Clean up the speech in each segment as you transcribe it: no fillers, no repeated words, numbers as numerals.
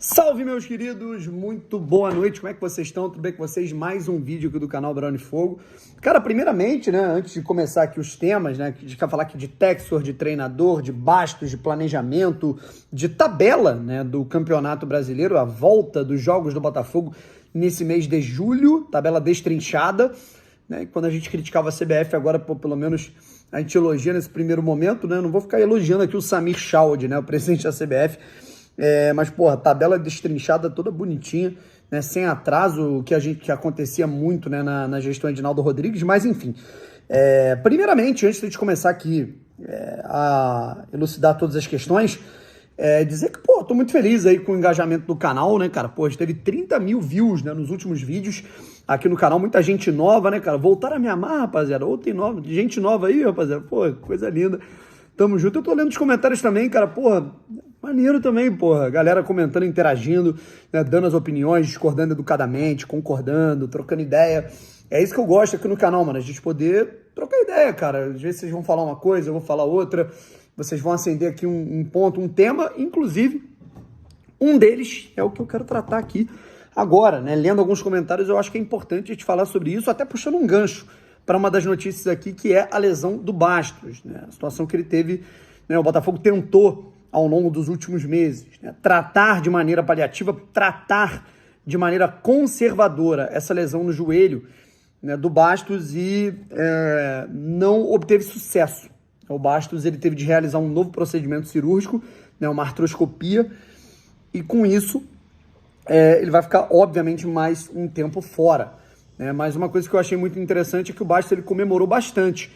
Salve, meus queridos, muito boa noite, como é que vocês estão? Tudo bem com vocês? Mais um vídeo aqui do canal Brownie Fogo. Cara, primeiramente, né, antes de começar aqui os temas, né, a gente quer falar aqui de Textor, de treinador, de bastos, de planejamento, de tabela, né, do Campeonato Brasileiro, a volta dos jogos do Botafogo nesse mês de julho, tabela destrinchada, né, quando a gente criticava a CBF, agora, pelo menos, a gente elogia nesse primeiro momento, né, não vou ficar elogiando aqui o Samir Chaud, né, o presidente da CBF, mas, porra, tabela destrinchada toda bonitinha, né, sem atraso, que acontecia muito, né, na gestão de Edinaldo Rodrigues, mas enfim. Primeiramente, antes de a gente começar aqui a elucidar todas as questões, dizer que, pô, tô muito feliz aí com o engajamento do canal, né, cara? Pô, a gente teve 30 mil views, né, nos últimos vídeos aqui no canal, muita gente nova, né, cara? Voltaram a me amar, rapaziada. Ou tem gente nova aí, rapaziada. Pô, coisa linda. Tamo junto. Eu tô lendo os comentários também, cara. Porra, maneiro também, porra. Galera comentando, interagindo, né, dando as opiniões, discordando educadamente, concordando, trocando ideia. É isso que eu gosto aqui no canal, mano. A gente poder trocar ideia, cara. Às vezes vocês vão falar uma coisa, eu vou falar outra. Vocês vão acender aqui um ponto, um tema. Inclusive, um deles é o que eu quero tratar aqui agora, né? Lendo alguns comentários, eu acho que é importante a gente falar sobre isso, até puxando um gancho para uma das notícias aqui, que é a lesão do Bastos, né? A situação que ele teve, né? O Botafogo tentou, ao longo dos últimos meses, né, tratar de maneira paliativa, tratar de maneira conservadora essa lesão no joelho, né, do Bastos e não obteve sucesso. O Bastos ele teve de realizar um novo procedimento cirúrgico, né, uma artroscopia, e com isso ele vai ficar, obviamente, mais um tempo fora. Mas uma coisa que eu achei muito interessante é que o Bastos ele comemorou bastante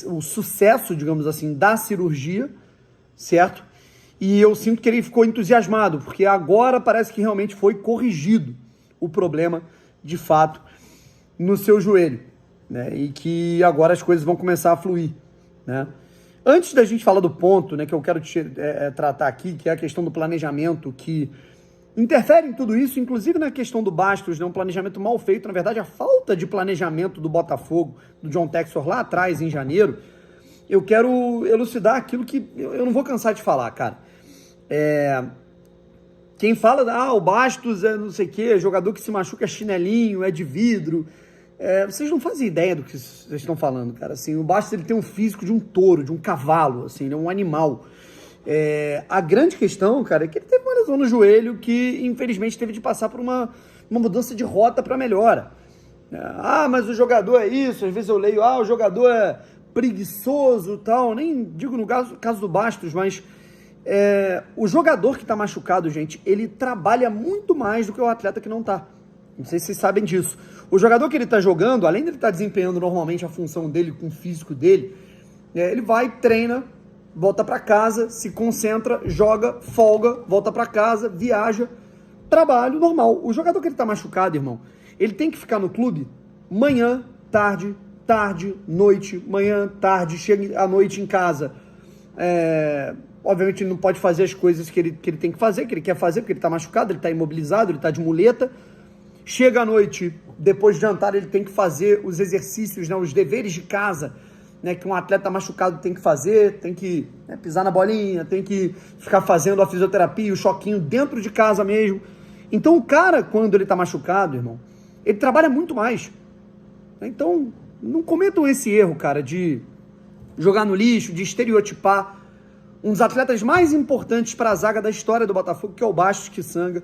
o sucesso, digamos assim, da cirurgia, certo? E eu sinto que ele ficou entusiasmado, porque agora parece que realmente foi corrigido o problema, de fato, no seu joelho, né? E que agora as coisas vão começar a fluir, né? Antes da gente falar do ponto, né, que eu quero tratar aqui, que é a questão do planejamento, que interfere em tudo isso, inclusive na questão do Bastos, né, um planejamento mal feito, na verdade, a falta de planejamento do Botafogo, do John Textor lá atrás, em janeiro. Eu quero elucidar aquilo que eu não vou cansar de falar, cara. Quem fala, o Bastos é não sei o quê, jogador que se machuca é chinelinho, é de vidro. Vocês não fazem ideia do que vocês estão falando, cara. Assim, o Bastos ele tem um físico de um touro, de um cavalo, assim, ele é um animal. A grande questão, cara, é que ele teve uma lesão no joelho que, infelizmente, teve de passar por uma mudança de rota para melhora. Mas o jogador é isso, às vezes eu leio, o jogador é preguiçoso e tal, nem digo no caso do Bastos, mas o jogador que tá machucado, gente, ele trabalha muito mais do que o atleta que não tá. Não sei se vocês sabem disso. O jogador que ele tá jogando, além de ele estar desempenhando normalmente a função dele com o físico dele, ele vai, treina, volta para casa, se concentra, joga, folga, volta para casa, viaja, trabalho normal. O jogador que ele tá machucado, irmão, ele tem que ficar no clube manhã, tarde, noite, manhã, tarde, chega à noite em casa. Obviamente ele não pode fazer as coisas que ele tem que fazer, que ele quer fazer, porque ele tá machucado, ele tá imobilizado, ele tá de muleta. Chega à noite, depois de jantar, ele tem que fazer os exercícios, né, os deveres de casa, né, que um atleta machucado tem que fazer, tem que pisar na bolinha, tem que ficar fazendo a fisioterapia, o choquinho dentro de casa mesmo. Então o cara, quando ele tá machucado, irmão, ele trabalha muito mais. Então, não cometam esse erro, cara, de jogar no lixo, de estereotipar um dos atletas mais importantes para a zaga da história do Botafogo, que é o Bastos Kisanga.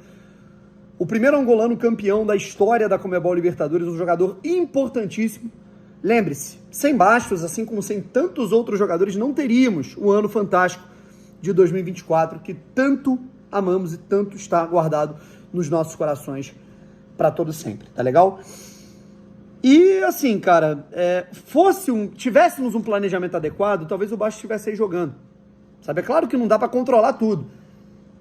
O primeiro angolano campeão da história da Conmebol Libertadores, um jogador importantíssimo. Lembre-se, sem Bastos, assim como sem tantos outros jogadores, não teríamos o ano fantástico de 2024, que tanto amamos e tanto está guardado nos nossos corações para todo sempre, tá legal? E assim, cara, tivéssemos um planejamento adequado, talvez o Bastos estivesse aí jogando. Sabe, é claro que não dá para controlar tudo.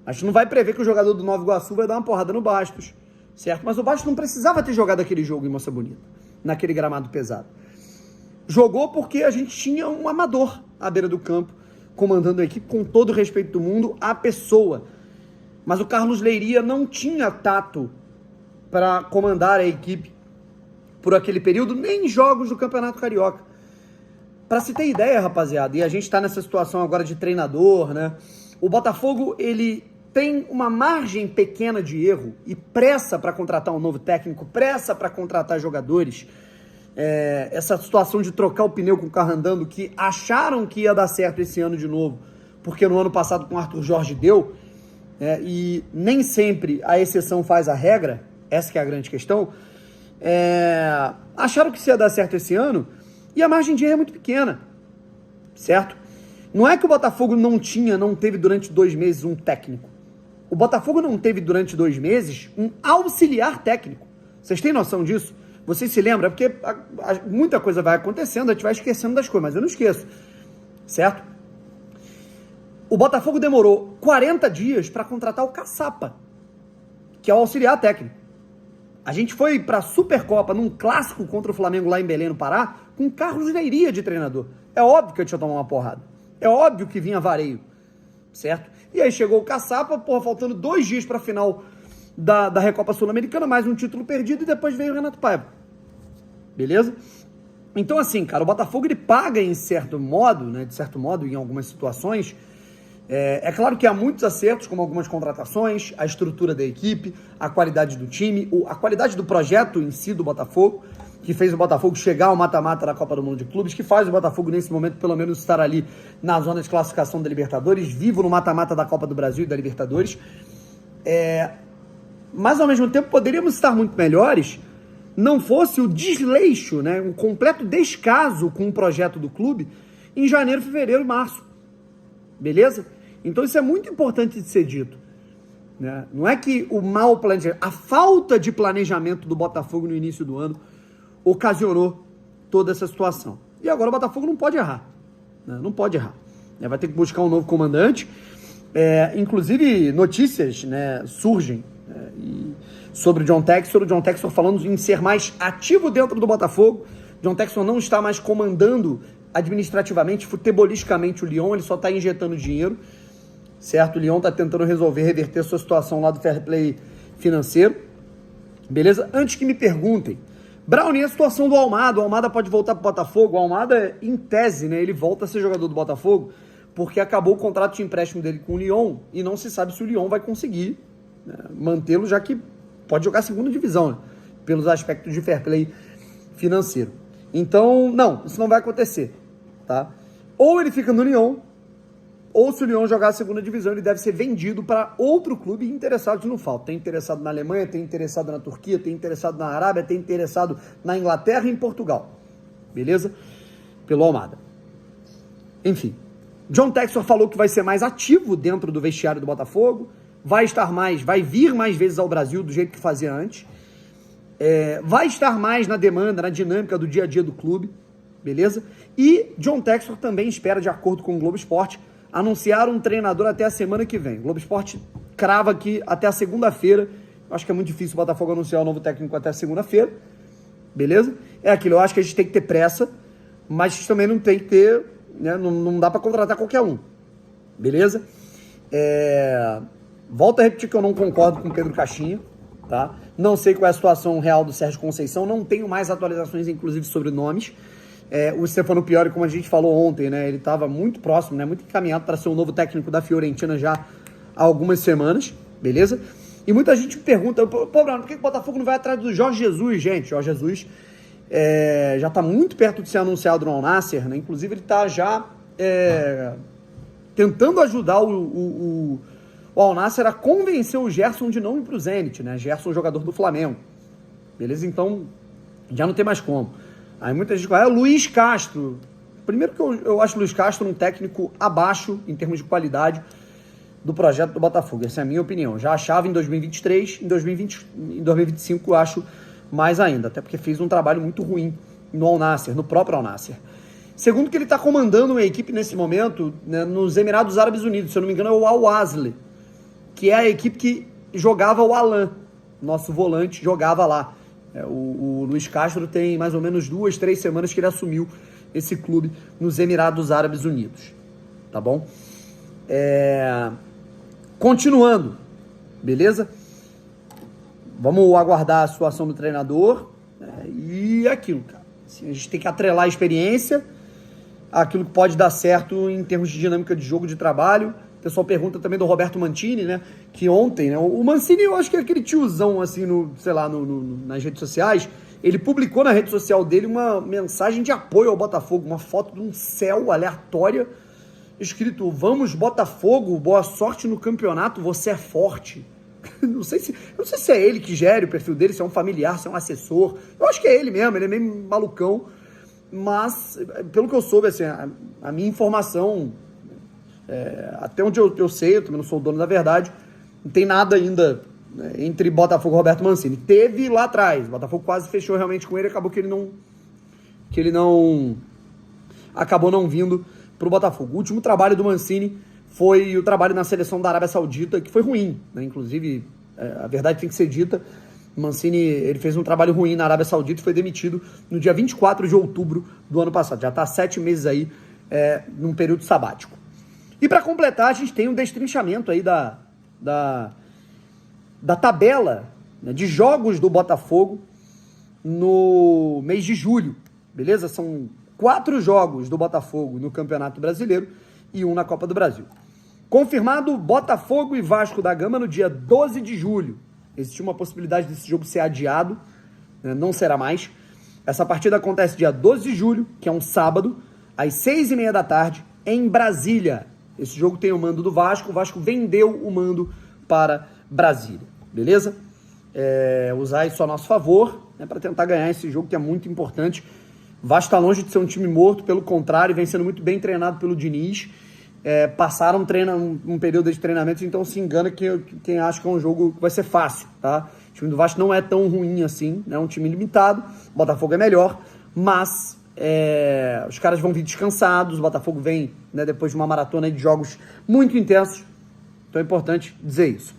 A gente não vai prever que o jogador do Nova Iguaçu vai dar uma porrada no Bastos, certo? Mas o Bastos não precisava ter jogado aquele jogo em Moça Bonita, naquele gramado pesado. Jogou porque a gente tinha um amador à beira do campo, comandando a equipe, com todo o respeito do mundo, a pessoa. Mas o Carlos Leiria não tinha tato para comandar a equipe por aquele período, nem em jogos do Campeonato Carioca. Para se ter ideia, rapaziada, e a gente tá nessa situação agora de treinador, né? O Botafogo, ele tem uma margem pequena de erro e pressa para contratar um novo técnico, pressa para contratar jogadores, essa situação de trocar o pneu com o carro andando, que acharam que ia dar certo esse ano de novo, porque no ano passado com o Arthur Jorge deu, e nem sempre a exceção faz a regra, essa que é a grande questão, acharam que isso ia dar certo esse ano, e a margem de erro é muito pequena, certo? Não é que o Botafogo não teve durante 2 meses um técnico. O Botafogo não teve durante 2 meses um auxiliar técnico. Vocês têm noção disso? Vocês se lembram? Porque muita coisa vai acontecendo, a gente vai esquecendo das coisas, mas eu não esqueço, certo? O Botafogo demorou 40 dias para contratar o Caçapa, que é o auxiliar técnico. A gente foi para a Supercopa, num clássico contra o Flamengo lá em Belém, no Pará, com Carlos Leiria de treinador. É óbvio que eu tinha tomado uma porrada. É óbvio que vinha vareio, certo? E aí chegou o Caçapa, faltando 2 dias para a final da Recopa Sul-Americana, mais um título perdido, e depois veio o Renato Paiva. Beleza? Então, assim, cara, o Botafogo ele paga de certo modo, em algumas situações. É claro que há muitos acertos, como algumas contratações, a estrutura da equipe, a qualidade do time, a qualidade do projeto em si do Botafogo, que fez o Botafogo chegar ao mata-mata da Copa do Mundo de Clubes, que faz o Botafogo, nesse momento, pelo menos estar ali na zona de classificação da Libertadores, vivo no mata-mata da Copa do Brasil e da Libertadores. Mas, ao mesmo tempo, poderíamos estar muito melhores, não fosse o desleixo, um completo descaso com o projeto do clube em janeiro, fevereiro e março. Beleza? Então, isso é muito importante de ser dito. Não é que o mau planejamento, a falta de planejamento do Botafogo no início do ano ocasionou toda essa situação. E agora o Botafogo não pode errar. Não pode errar. Vai ter que buscar um novo comandante. Inclusive, notícias surgem sobre o John Textor falando em ser mais ativo dentro do Botafogo. John Textor não está mais comandando administrativamente, futebolisticamente o Lyon, ele só está injetando dinheiro, certo? O Lyon está tentando reverter sua situação lá do fair play financeiro. Beleza? Antes que me perguntem, Brownie, a situação do Almada? O Almada pode voltar para o Botafogo? O Almada, em tese, ele volta a ser jogador do Botafogo porque acabou o contrato de empréstimo dele com o Lyon e não se sabe se o Lyon vai conseguir mantê-lo, já que pode jogar a segunda divisão, pelos aspectos de fair play financeiro. Então, não, isso não vai acontecer, tá? Ou ele fica no Lyon, ou se o Lyon jogar a segunda divisão, ele deve ser vendido para outro clube interessado no falta. Tem interessado na Alemanha, tem interessado na Turquia, tem interessado na Arábia, tem interessado na Inglaterra e em Portugal. Beleza? Pelo Almada. Enfim, John Textor falou que vai ser mais ativo dentro do vestiário do Botafogo, vai vir mais vezes ao Brasil do jeito que fazia antes, vai estar mais na demanda, na dinâmica do dia a dia do clube, beleza? E John Textor também espera, de acordo com o Globo Esporte, anunciar um treinador até a semana que vem. O Globo Esporte crava aqui até a segunda-feira. Acho que é muito difícil o Botafogo anunciar o novo técnico até a segunda-feira, beleza? É aquilo, eu acho que a gente tem que ter pressa, mas também não tem que ter, não dá para contratar qualquer um, beleza? Volto a repetir que eu não concordo com o Pedro Caixinha, tá? Não sei qual é a situação real do Sérgio Conceição, não tenho mais atualizações, inclusive, sobre nomes. O Stefano Pioli, como a gente falou ontem, ele estava muito próximo, muito encaminhado para ser o novo técnico da Fiorentina já há algumas semanas, beleza? E muita gente me pergunta, Bruno, por que o Botafogo não vai atrás do Jorge Jesus, gente? Jorge Jesus já está muito perto de ser anunciado no Al Nassr, Inclusive ele está já tentando ajudar o Al Nassr a convencer o Gerson de não ir para o Zenit, Gerson, jogador do Flamengo, beleza? Então, já não tem mais como. Aí muita gente fala, Luiz Castro. Primeiro que eu acho o Luiz Castro um técnico abaixo, em termos de qualidade, do projeto do Botafogo. Essa é a minha opinião. Já achava em 2023, em 2025 eu acho mais ainda, até porque fez um trabalho muito ruim no Al Nassr, no próprio Al Nassr. Segundo que ele está comandando uma equipe nesse momento, nos Emirados Árabes Unidos, se eu não me engano é o Al Wasl, que é a equipe que jogava o Alan, nosso volante, jogava lá. O Luiz Castro tem mais ou menos 2, 3 semanas que ele assumiu esse clube nos Emirados Árabes Unidos, tá bom? Continuando, beleza? Vamos aguardar a situação do treinador e aquilo, cara. Assim, a gente tem que atrelar a experiência àquilo que pode dar certo em termos de dinâmica de jogo, de trabalho O pessoal pergunta também do Roberto Mancini, né? Que ontem, né? O Mancini, eu acho que é aquele tiozão, assim, nas redes sociais. Ele publicou na rede social dele uma mensagem de apoio ao Botafogo, uma foto de um céu aleatória, escrito: "Vamos, Botafogo, boa sorte no campeonato, você é forte." Não sei se é ele que gere o perfil dele, se é um familiar, se é um assessor. Eu acho que é ele mesmo, ele é meio malucão. Mas, pelo que eu soube, assim, a minha informação, até onde eu sei, eu também não sou o dono da verdade, não tem nada ainda, né, entre Botafogo e Roberto Mancini. Teve lá atrás, o Botafogo quase fechou realmente com ele, acabou que ele não acabou não vindo pro Botafogo. O último trabalho do Mancini foi o trabalho na seleção da Arábia Saudita, que foi ruim, né? Inclusive, a verdade tem que ser dita, o Mancini, ele fez um trabalho ruim na Arábia Saudita e foi demitido no dia 24 de outubro do ano passado. Já está há 7 meses aí, num período sabático. E para completar, a gente tem um destrinchamento aí da tabela, né, de jogos do Botafogo no mês de julho, beleza? São 4 jogos do Botafogo no Campeonato Brasileiro e 1 na Copa do Brasil. Confirmado Botafogo e Vasco da Gama no dia 12 de julho. Existe uma possibilidade desse jogo ser adiado, né? Não será mais. Essa partida acontece dia 12 de julho, que é um sábado, às 6h30 da tarde, em Brasília. Esse jogo tem o mando do Vasco, o Vasco vendeu o mando para Brasília, beleza? Usar isso a nosso favor, né, para tentar ganhar esse jogo, que é muito importante. O Vasco está longe de ser um time morto, pelo contrário, vem sendo muito bem treinado pelo Diniz. Passaram um período de treinamento, então se engana quem acha que é um jogo que vai ser fácil, tá? O time do Vasco não é tão ruim assim, é um time limitado, o Botafogo é melhor, mas os caras vão vir descansados, o Botafogo vem, né, depois de uma maratona de jogos muito intensos, então é importante dizer isso.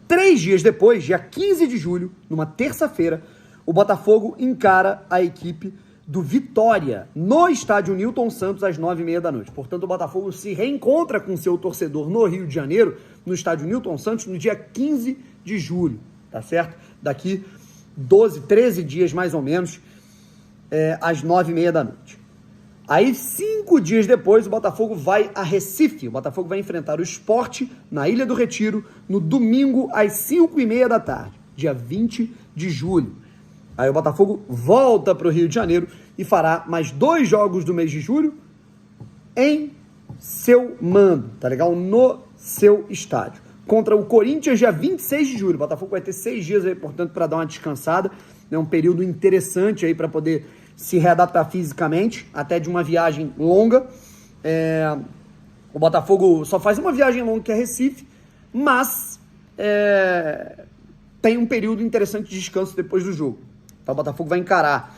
3 dias depois, dia 15 de julho, numa terça-feira, o Botafogo encara a equipe do Vitória, no estádio Newton Santos, às 9h30 da noite. Portanto, o Botafogo se reencontra com seu torcedor no Rio de Janeiro, no estádio Newton Santos, no dia 15 de julho, tá certo? Daqui 13 dias mais ou menos, às 9h30 da noite. Aí, 5 dias depois, o Botafogo vai a Recife. O Botafogo vai enfrentar o Sport na Ilha do Retiro, no domingo, às 5h30 da tarde, dia 20 de julho. Aí o Botafogo volta para o Rio de Janeiro e fará mais 2 jogos do mês de julho em seu mando, tá legal? No seu estádio. Contra o Corinthians, dia 26 de julho. O Botafogo vai ter 6 dias aí, portanto, para dar uma descansada. É um período interessante aí para poder se readaptar fisicamente, até de uma viagem longa. O Botafogo só faz uma viagem longa, que é Recife, mas tem um período interessante de descanso depois do jogo. Então o Botafogo vai encarar.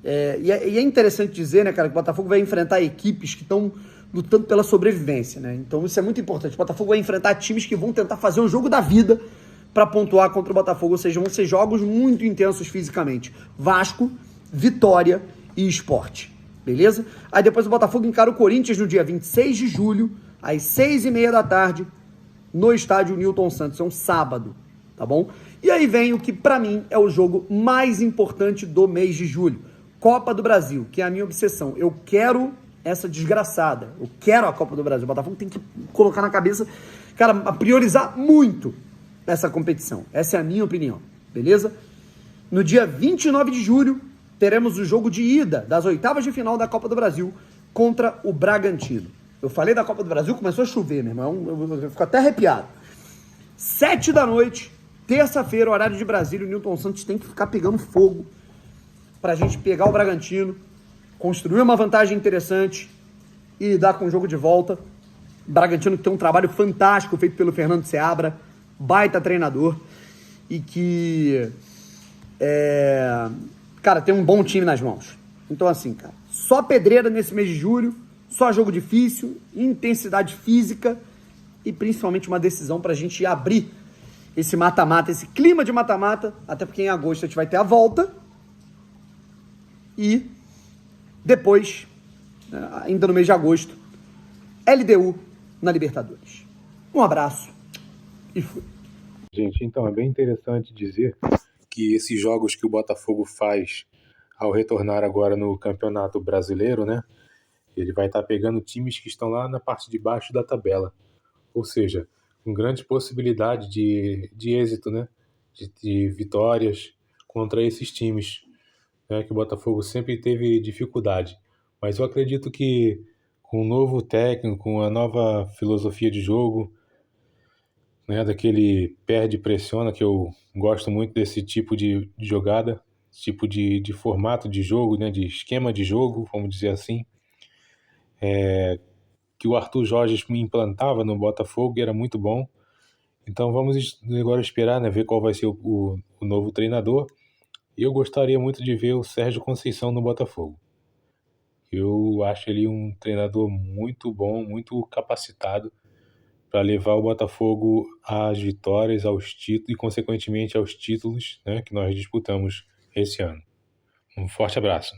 E é interessante dizer, né, cara, que o Botafogo vai enfrentar equipes que estão lutando pela sobrevivência, né? Então isso é muito importante. O Botafogo vai enfrentar times que vão tentar fazer um jogo da vida para pontuar contra o Botafogo, ou seja, vão ser jogos muito intensos fisicamente. Vasco, Vitória e Sport, beleza? Aí depois o Botafogo encara o Corinthians no dia 26 de julho, às 6h30 da tarde, no estádio Newton Santos. É um sábado, tá bom? E aí vem o que, pra mim, é o jogo mais importante do mês de julho. Copa do Brasil, que é a minha obsessão. Eu quero essa desgraçada. Eu quero a Copa do Brasil. O Botafogo tem que colocar na cabeça, cara, priorizar muito essa competição. Essa é a minha opinião, beleza? No dia 29 de julho, teremos o jogo de ida das oitavas de final da Copa do Brasil contra o Bragantino. Eu falei da Copa do Brasil, começou a chover, meu irmão. Eu fico até arrepiado. 7 da noite, terça-feira, horário de Brasília, o Newton Santos tem que ficar pegando fogo pra gente pegar o Bragantino, construir uma vantagem interessante e lidar com o jogo de volta. Bragantino que tem um trabalho fantástico feito pelo Fernando Seabra, baita treinador, e que, cara, tem um bom time nas mãos. Então, assim, cara, só pedreira nesse mês de julho, só jogo difícil, intensidade física e principalmente uma decisão pra gente abrir esse mata-mata, esse clima de mata-mata, até porque em agosto a gente vai ter a volta e depois, ainda no mês de agosto, LDU na Libertadores. Um abraço e fui. Gente, então é bem interessante dizer que esses jogos que o Botafogo faz ao retornar agora no Campeonato Brasileiro, né? Ele vai estar pegando times que estão lá na parte de baixo da tabela. ou seja, com grande possibilidade de êxito, né? De vitórias contra esses times, né? Que o Botafogo sempre teve dificuldade. Mas eu acredito que com um novo técnico, com a nova filosofia de jogo, né? Daquele perde e pressiona, que eu gosto muito desse tipo de jogada, esse tipo de formato de jogo, né? De esquema de jogo, vamos dizer assim, que o Arthur Jorge me implantava no Botafogo e era muito bom. Então vamos agora esperar, né, ver qual vai ser o novo treinador. E eu gostaria muito de ver o Sérgio Conceição no Botafogo. Eu acho ele um treinador muito bom, muito capacitado para levar o Botafogo às vitórias, aos títulos e, consequentemente, aos títulos, né, que nós disputamos esse ano. Um forte abraço.